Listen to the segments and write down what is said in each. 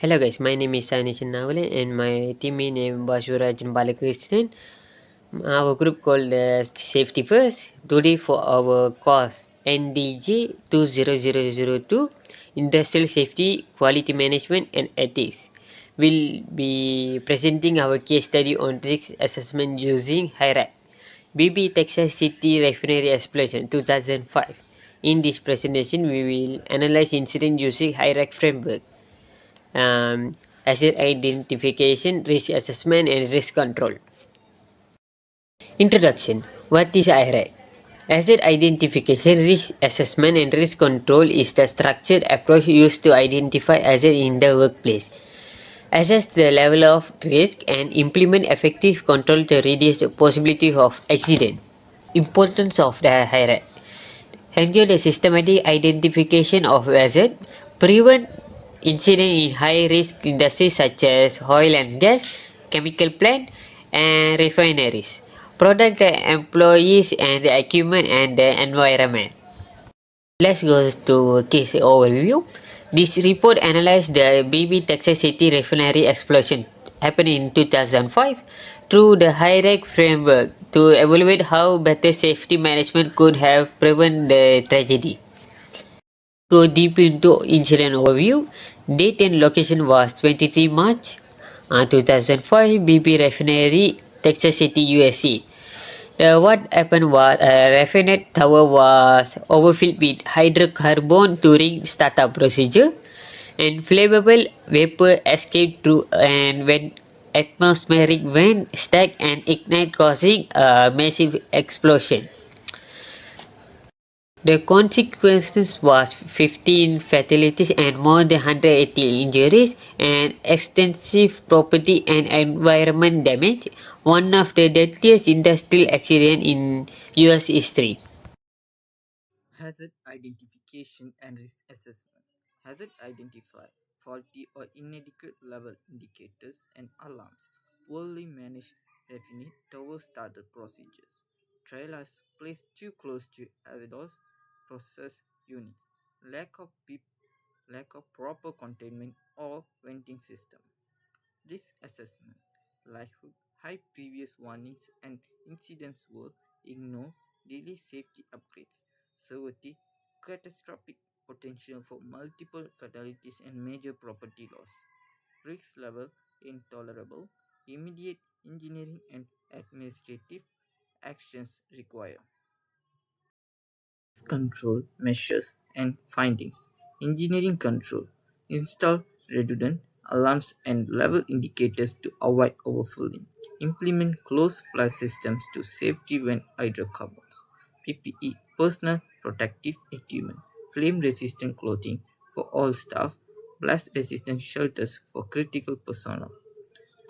Hello guys, my name is NAVALAN and my teammate name was YUVARAJAN BALAKRISHNAN. Our group called Safety First. Today for our course NDG 20002 Industrial Safety, Quality Management and Ethics. We'll be presenting our case study on risk assessment using HIRARC. BB Texas City Refinery Explosion 2005. In this presentation, we will analyze incident using HIRARC framework, asset identification, risk assessment, and risk control. Introduction. What is IRAC? Asset identification, risk assessment, and risk control is the structured approach used to identify assets in the workplace, assess the level of risk, and implement effective control to reduce the possibility of accident. Importance of the IRAC. Ensure the systematic identification of assets, prevent incident in high-risk industries such as oil and gas, chemical plant, and refineries. Protect the employees and the equipment and the environment. Let's go to case overview. This report analyzed the BB Texas City refinery explosion happened in 2005 through the HIRARC framework to evaluate how better safety management could have prevented the tragedy. Go deep into incident overview. Date and location was 23 March 2005, BB Refinery, Texas City, USA. What happened was a refinery tower was overfilled with hydrocarbon during startup procedure, and flammable vapor escaped through and when atmospheric vent stack and ignite, causing a massive explosion. The consequences was 15 fatalities and more than 180 injuries and extensive property and environment damage, one of the deadliest industrial accidents in US history. Hazard identification and risk assessment. Hazard identify faulty or inadequate level indicators and alarms. Poorly managed refinery tower starter procedures. Trailers placed too close to hazardous process units. Lack of proper containment or venting system. Risk assessment. Likelihood high previous warnings and incidents were ignored, daily safety upgrades, severity, catastrophic potential for multiple fatalities and major property loss. Risk level intolerable, immediate engineering and administrative actions required. Control measures and findings. Engineering control. Install redundant alarms and level indicators to avoid overfilling. Implement closed flash systems to safety when hydrocarbons. PPE personal protective equipment. Flame resistant clothing for all staff. Blast resistant shelters for critical personnel.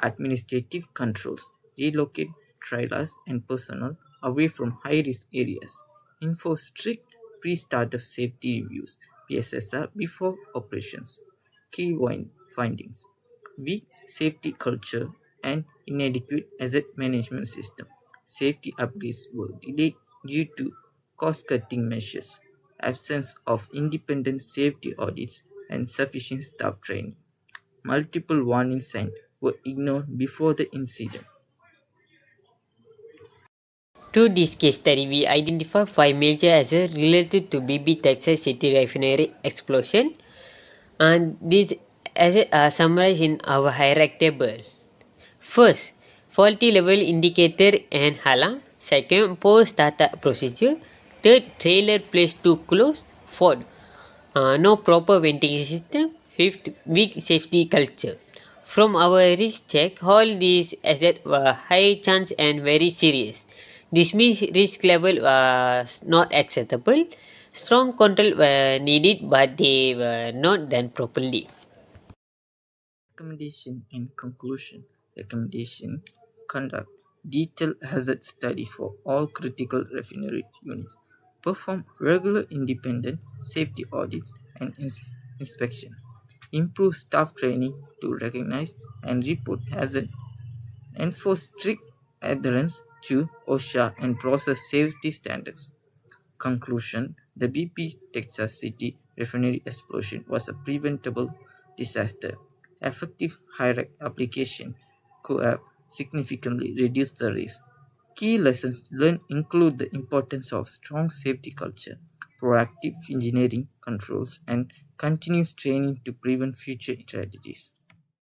Administrative controls relocate trailers and personnel away from high risk areas. Enforce strict pre startup safety reviews (PSSR) before operations. Key findings: weak safety culture and inadequate asset management system. Safety upgrades were delayed due to cost cutting measures, absence of independent safety audits, and sufficient staff training. Multiple warning signs were ignored before the incident. Through this case study, we identify 5 major hazards related to BB Texas City refinery explosion, and these assets are summarized in our hierarchy table. First, faulty level indicator and alarm. Second, poor startup procedure. Third, trailer placed too close. Fourth, no proper venting system. Fifth, weak safety culture. From our risk check, all these assets were high chance and very serious. This means risk level was not acceptable. Strong control were needed, but they were not done properly. Recommendation and conclusion. Recommendation: conduct detailed hazard study for all critical refinery units. Perform regular independent safety audits and inspection. Improve staff training to recognize and report hazard. Enforce strict adherence to OSHA and process safety standards. Conclusion: the BP Texas City refinery explosion was a preventable disaster. Effective HIRARC application could have significantly reduced the risk. Key lessons learned include the importance of strong safety culture, proactive engineering controls, and continuous training to prevent future tragedies.